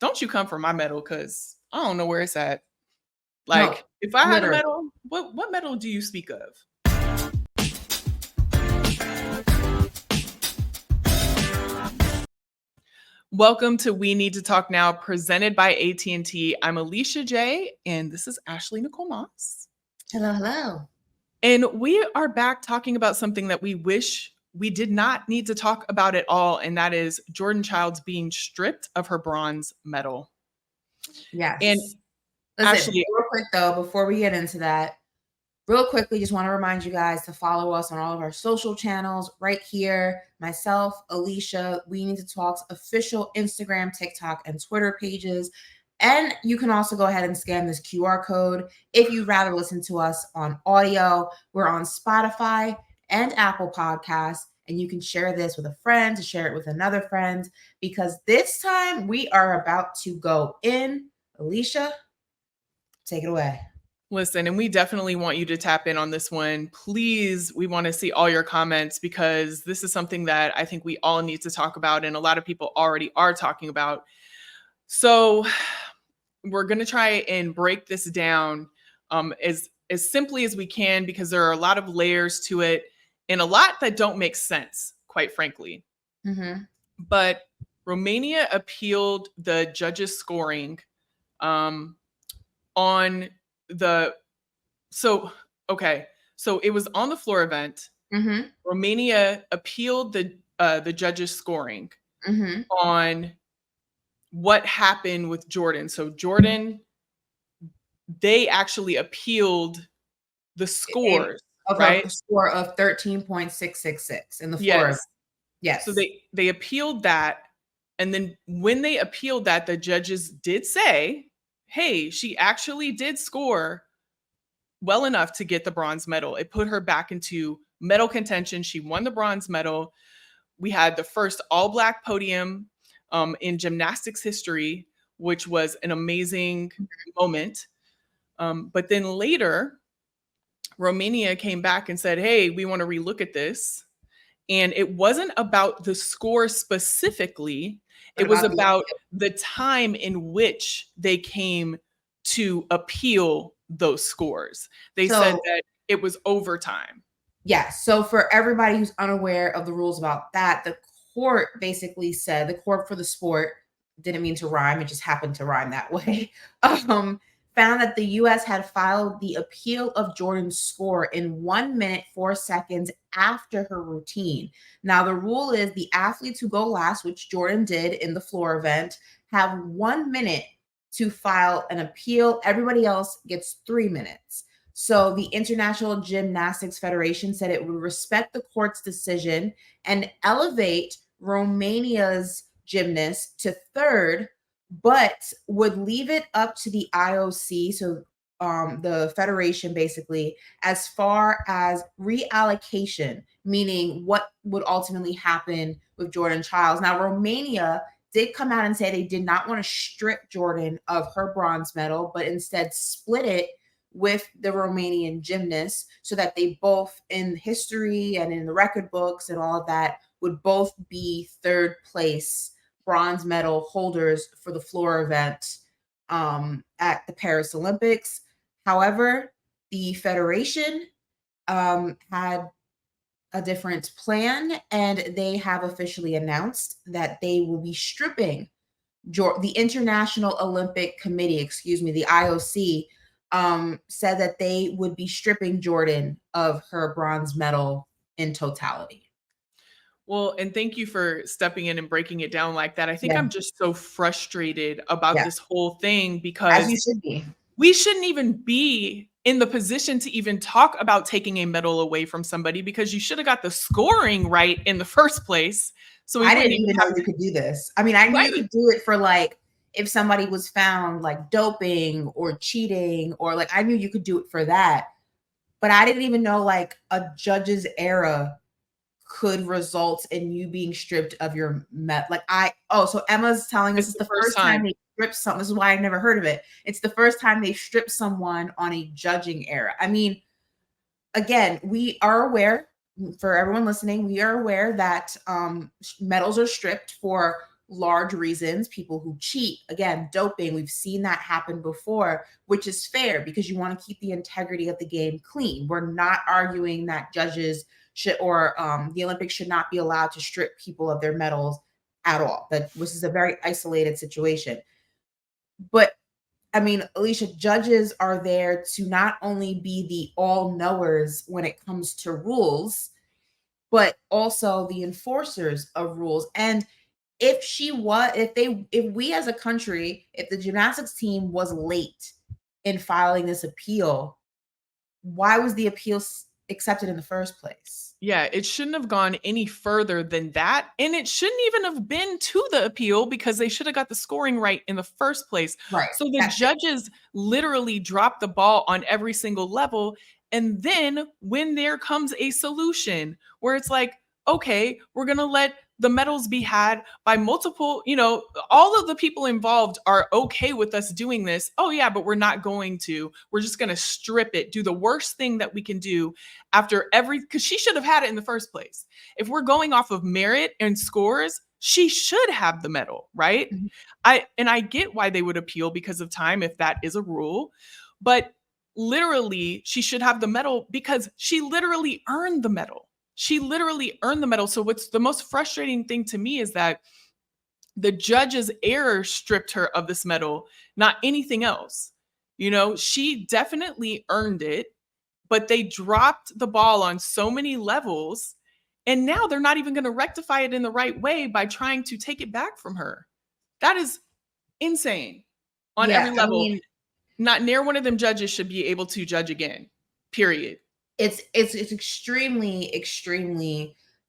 don't you come for my medal, because I don't know where it's at. No, Like, if I had a literally. medal, what medal do you speak of? Welcome to We Need to Talk Now, presented by AT&T. I'm Alicia J, and this is Ashley Nicole Moss. Hello, hello. And we are back talking about something that we wish we did not need to talk about at all, and that is Jordan Childs being stripped of her bronze medal. Yes. And listen, Ashley, real quick though, before we get into that, real quickly, just want to remind you guys to follow us on all of our social channels right here. Myself, Alicia, We Need to Talk's official Instagram, TikTok, and Twitter pages. And you can also go ahead and scan this QR code if you'd rather listen to us on audio. We're on Spotify and Apple Podcasts. And you can share this with a friend, to share it with another friend, because this time we are about to go in. Alicia, take it away. listen, and we definitely want you to tap in on this one. Please, we want to see all your comments, because this is something that I think we all need to talk about, and a lot of people already are talking about. So we're going to try and break this down as simply as we can, because there are a lot of layers to it and a lot that don't make sense, quite frankly. Mm-hmm. But Romania appealed the judges' scoring on the so it was on the floor event. Mm-hmm. Romania appealed the judges' scoring Mm-hmm. on what happened with Jordan. So Jordan, they actually appealed the scores, right? A score of 13.666 in the floor. Yes. Yes. So they appealed that. And then when they appealed that, the judges did say, hey, she actually did score well enough to get the bronze medal. It put her back into medal contention. She won the bronze medal. We had the first all-Black podium in gymnastics history, which was an amazing moment. But then later, Romania came back and said, hey, we want to relook at this. And it wasn't about the score specifically. It was about the time in which they came to appeal those scores. They said that it was overtime. Yes. So for everybody who's unaware of the rules about that, the court basically said, the court for the sport, didn't mean to rhyme, it just happened to rhyme that way, found that the U.S. had filed the appeal of Jordan's score in 1 minute, 4 seconds after her routine. Now, the rule is the athletes who go last, which Jordan did in the floor event, have 1 minute to file an appeal. Everybody else gets 3 minutes. So the International Gymnastics Federation said it would respect the court's decision and elevate Romania's gymnast to third, but would leave it up to the IOC, so the federation basically, as far as reallocation, meaning what would ultimately happen with Jordan Childs. Now, Romania did come out and say they did not want to strip Jordan of her bronze medal, but instead split it with the Romanian gymnast, so that they both, in history and in the record books and all of that, would both be third place bronze medal holders for the floor event at the Paris Olympics. However, the federation had a different plan, and they have officially announced that they will be stripping the International Olympic Committee, the IOC, said that they would be stripping Jordan of her bronze medal in totality. Well, and thank you for stepping in and breaking it down like that. I think I'm just so frustrated about this whole thing, because as you should be. We shouldn't even be in the position to even talk about taking a medal away from somebody, because you should have got the scoring right in the first place. So I didn't even know you could do this. I mean, I knew you could do it for, like, if somebody was found like doping or cheating, or like, I knew you could do it for that, but I didn't even know like a judge's error could result in you being stripped of your so Emma's telling us it's the first time they stripped something. This is why I've never heard of it. It's the first time they stripped someone on a judging error. I mean, again, we are aware, for everyone listening, we are aware that medals are stripped for large reasons, people who cheat, again, doping, we've seen that happen before, which is fair because you want to keep the integrity of the game clean. We're not arguing that judges should, or the Olympics should not be allowed to strip people of their medals at all. That this is a very isolated situation. But I mean, Alicia, judges are there to not only be the all knowers when it comes to rules, but also the enforcers of rules. And if we as a country, if the gymnastics team was late in filing this appeal, why was the appeal accepted in the first place? Yeah, it shouldn't have gone any further than that. And it shouldn't even have been to the appeal because they should have got the scoring right in the first place. Right. So the judges literally dropped the ball on every single level. And then when there comes a solution where it's like, okay, we're going to let the medals be had by multiple, all of the people involved are okay with us doing this. Oh, yeah, but we're not going to. We're just going to strip it, do the worst thing that we can do after because she should have had it in the first place. If we're going off of merit and scores, she should have the medal, right? Mhm. I get why they would appeal because of time if that is a rule, but literally she should have the medal because she literally earned the medal. She literally earned the medal. So what's the most frustrating thing to me is that the judge's error stripped her of this medal, not anything else. She definitely earned it, but they dropped the ball on so many levels. And now they're not even going to rectify it in the right way by trying to take it back from her. That is insane on every level. I mean, not near one of them judges should be able to judge again, period. It's extremely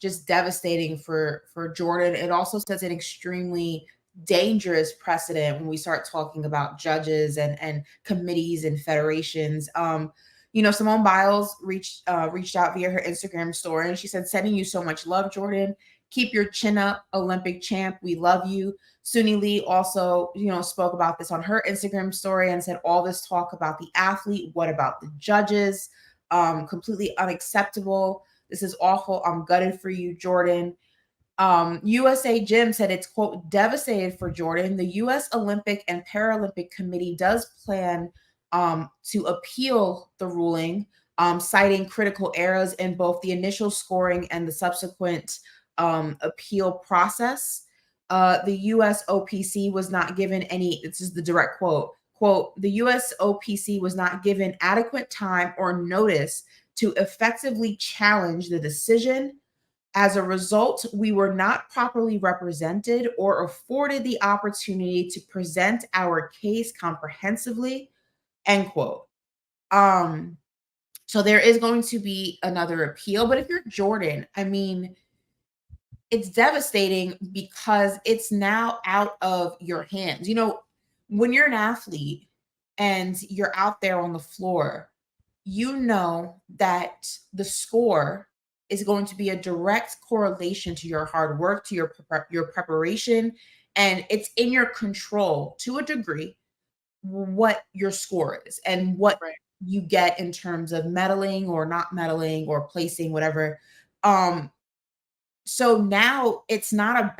just devastating for Jordan. It also sets an extremely dangerous precedent when we start talking about judges and committees and federations. Simone Biles reached out via her Instagram story, and she said, "Sending you so much love, Jordan. Keep your chin up, Olympic champ. We love you." Suni Lee also, spoke about this on her Instagram story and said, "All this talk about the athlete, what about the judges? Completely unacceptable. This is awful. I'm gutted for you, Jordan." USA Gym said it's, quote, "devastated for Jordan. The U.S. Olympic and Paralympic Committee does plan to appeal the ruling, citing critical errors in both the initial scoring and the subsequent appeal process. The U.S. OPC was not given any," this is the direct quote, "the U.S. OPC was not given adequate time or notice to effectively challenge the decision. As a result, we were not properly represented or afforded the opportunity to present our case comprehensively," end quote. So there is going to be another appeal. But if you're Jordan, I mean, it's devastating because it's now out of your hands. When you're an athlete and you're out there on the floor, you know that the score is going to be a direct correlation to your hard work, to your preparation, and it's in your control to a degree what your score is and what Right. you get in terms of medaling or not medaling or placing, whatever. So now it's not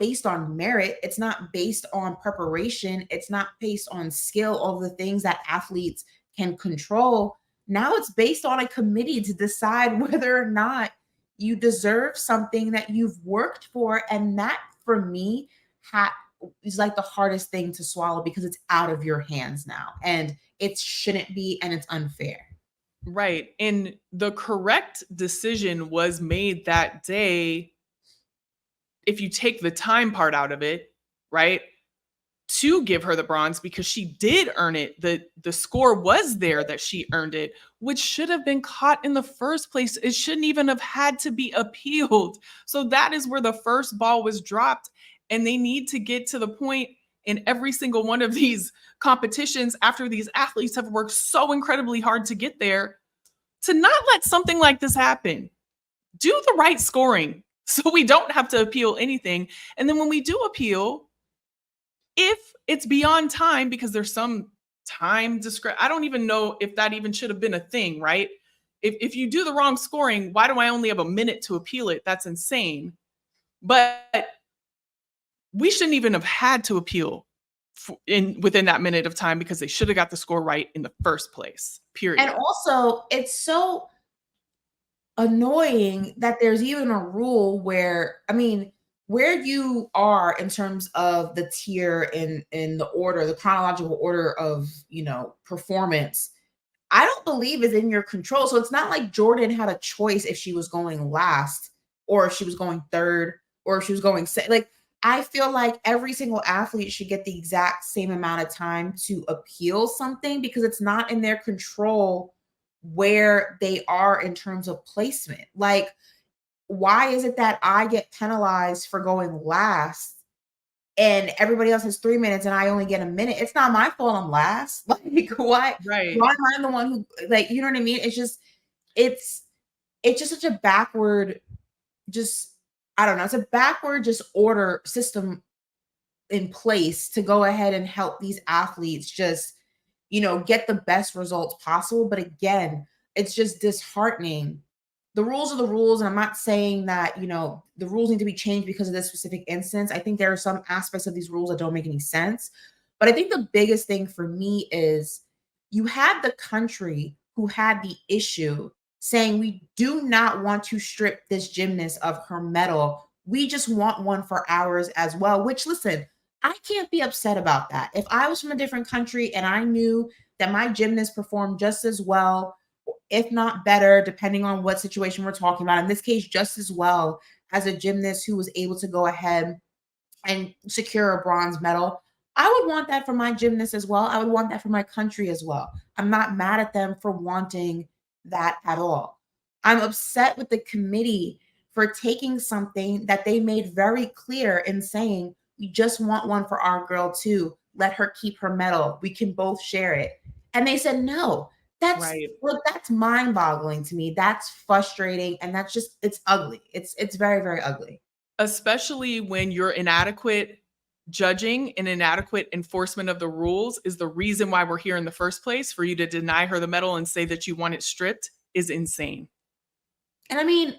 based on merit, it's not based on preparation, it's not based on skill, all the things that athletes can control. Now it's based on a committee to decide whether or not you deserve something that you've worked for. And that, for me, is like the hardest thing to swallow because it's out of your hands now and it shouldn't be, and it's unfair. Right. And the correct decision was made that day, if you take the time part out of it, right? To give her the bronze because she did earn it. The score was there that she earned it, which should have been caught in the first place. It shouldn't even have had to be appealed. So that is where the first ball was dropped. And they need to get to the point in every single one of these competitions after these athletes have worked so incredibly hard to get there to not let something like this happen. Do the right scoring so we don't have to appeal anything. And then when we do appeal, if it's beyond time, because there's some time I don't even know if that even should have been a thing, right? If you do the wrong scoring, why do I only have a minute to appeal it? That's insane. But we shouldn't even have had to appeal within that minute of time because they should have got the score right in the first place. Period. And also, it's so annoying that there's even a rule where, I mean, where you are in terms of the tier in the order, the chronological order of, performance, I don't believe is in your control. So it's not like Jordan had a choice if she was going last or if she was going third or if she was going second. Like, I feel like every single athlete should get the exact same amount of time to appeal something because it's not in their control where they are in terms of placement. Like, why is it that I get penalized for going last and everybody else has 3 minutes and I only get a minute? It's not my fault I'm last. Like, why? Right. Why am I the one who, like, you know what I mean? It's just such a backward, I don't know. It's a backward order system in place to go ahead and help these athletes just, get the best results possible. But again, it's just disheartening. The rules are the rules. And I'm not saying that, the rules need to be changed because of this specific instance. I think there are some aspects of these rules that don't make any sense. But I think the biggest thing for me is you had the country who had the issue saying, we do not want to strip this gymnast of her medal. We just want one for ours as well, which, listen, I can't be upset about that. If I was from a different country and I knew that my gymnast performed just as well, if not better, depending on what situation we're talking about, in this case, just as well as a gymnast who was able to go ahead and secure a bronze medal, I would want that for my gymnast as well. I would want that for my country as well. I'm not mad at them for wanting that at all. I'm upset with the committee for taking something that they made very clear in saying, we just want one for our girl too. Let her keep her medal. We can both share it. And they said, no, Right. that's mind-boggling to me. That's frustrating. And it's ugly. It's very, very ugly. Especially when your inadequate judging and inadequate enforcement of the rules is the reason why we're here in the first place. For you to deny her the medal and say that you want it stripped is insane. And I mean,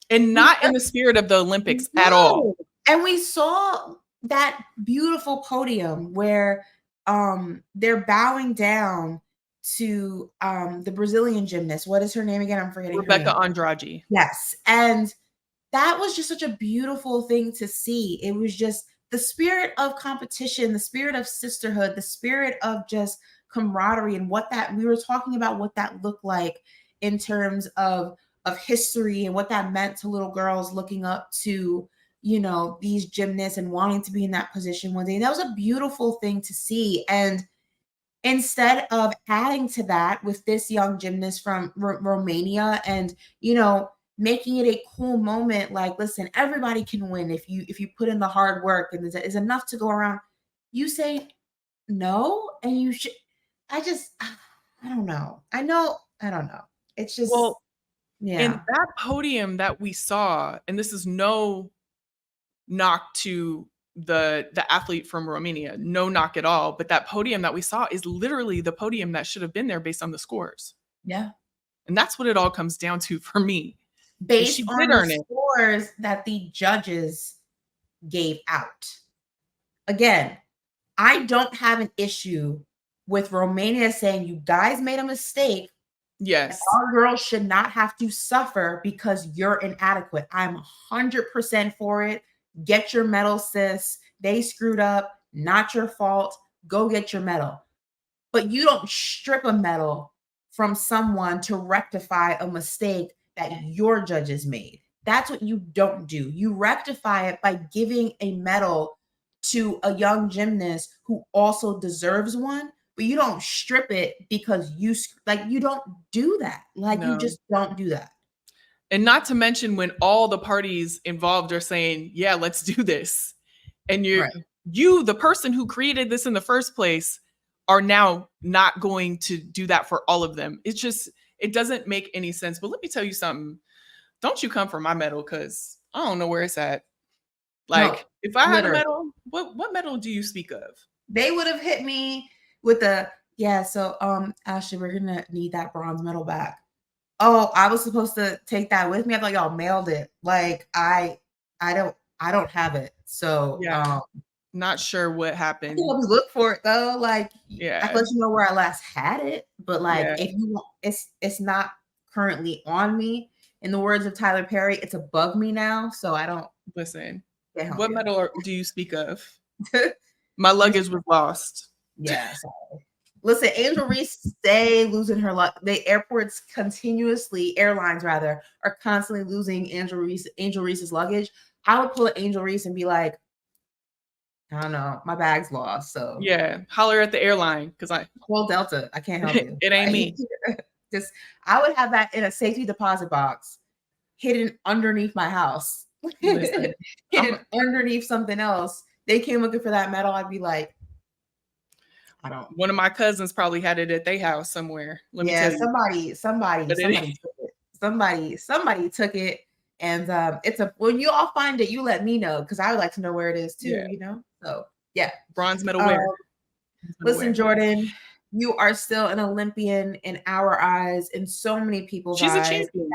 and not in the spirit of the Olympics at all. And we saw that beautiful podium where they're bowing down to the Brazilian gymnast. What is her name again? I'm forgetting Rebecca her name. Andrade. Yes. And that was just such a beautiful thing to see. It was just the spirit of competition, the spirit of sisterhood, the spirit of just camaraderie, and what that we were talking about, what that looked like in terms of history and what that meant to little girls looking up to, these gymnasts and wanting to be in that position one day. That was a beautiful thing to see. And instead of adding to that with this young gymnast from Romania and, making it a cool moment, like, listen, everybody can win if you put in the hard work and is enough to go around. You say no, and you should. I don't know. I don't know. It's just, yeah. In that podium that we saw, and this is no knock to the athlete from Romania, no knock at all, but that podium that we saw is literally the podium that should have been there based on the scores. Yeah. And that's what it all comes down to for me. Based on the scores that the judges gave out. Again, I don't have an issue with Romania saying, you guys made a mistake. Yes. Our girls should not have to suffer because you're inadequate. I'm 100% for it. Get your medal, sis. They screwed up. Not your fault. Go get your medal. But you don't strip a medal from someone to rectify a mistake that your judges made. That's what you don't do. You rectify it by giving a medal to a young gymnast who also deserves one, but you don't strip it because you don't do that. You just don't do that. And not to mention when all the parties involved are saying, yeah, let's do this. And you, the person who created this in the first place, are now not going to do that for all of them. It doesn't make any sense. But let me tell you something. Don't you come for my medal, because I don't know where it's at. If I had a medal, what medal do you speak of? They would have hit me with Ashley, we're gonna need that bronze medal back. Oh, I was supposed to take that with me. I thought y'all mailed it. I I don't have it. So Yeah. Not sure what I happened. can always look for it though. Like I can Yeah. let you know where I last had it, but like Yeah. if you want, it's not currently on me. In the words of Tyler Perry, it's above me now, so I don't Listen, can't help what you. medal do you speak of? My luggage was lost. Yeah, sorry. Listen, Angel Reese stay losing her luck. The airports continuously, airlines rather, are constantly losing Angel Reese's luggage. I would pull an Angel Reese and be like, I don't know, my bag's lost. So Yeah. Holler at the airline because call Delta. I can't help you. it ain't me. Just I would have that in a safety deposit box hidden underneath my house. Listen, Hidden underneath something else. They came looking for that medal. I'd be like, I don't. one of my cousins probably had it at their house somewhere. Let me Yeah, tell you. But somebody took it. Somebody took it. And it's a when you all find it, you let me know because I would like to know where it is too, yeah, you know? So yeah. bronze medal Um, wear. Bronze medal listen, wear. Jordan, you are still an Olympian in our eyes, in so many people's She's a eyes. champion.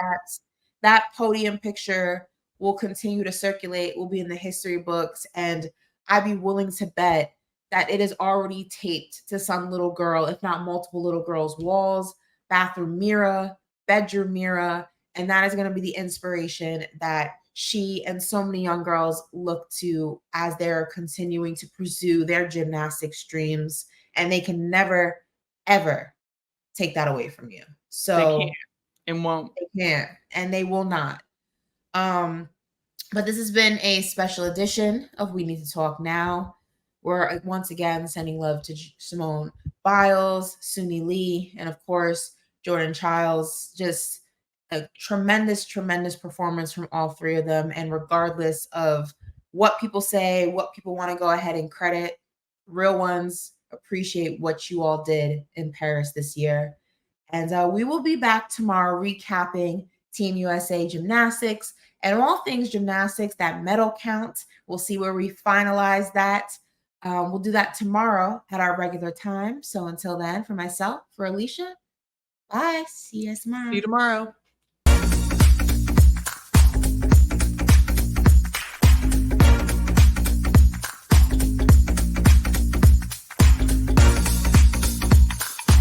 That podium picture will continue to circulate, will be in the history books, and I'd be willing to bet that it is already taped to some little girl, if not multiple little girls' walls, bathroom mirror, bedroom mirror, and that is going to be the inspiration that she and so many young girls look to as they're continuing to pursue their gymnastics dreams, and they can never ever take that away from you. They can't So and won't. they can't and they will not. But this has been a special edition of We Need to Talk Now. We're once again sending love to Simone Biles, Suni Lee, and of course Jordan Chiles. Just a tremendous, tremendous performance from all three of them. And regardless of what people say, what people want to go ahead and credit, real ones appreciate what you all did in Paris this year. And we will be back tomorrow recapping Team USA gymnastics and all things gymnastics, that medal count. We'll see where we finalize that. We'll do that tomorrow at our regular time. So until then, for myself, for Alicia, bye. See you See tomorrow. you tomorrow.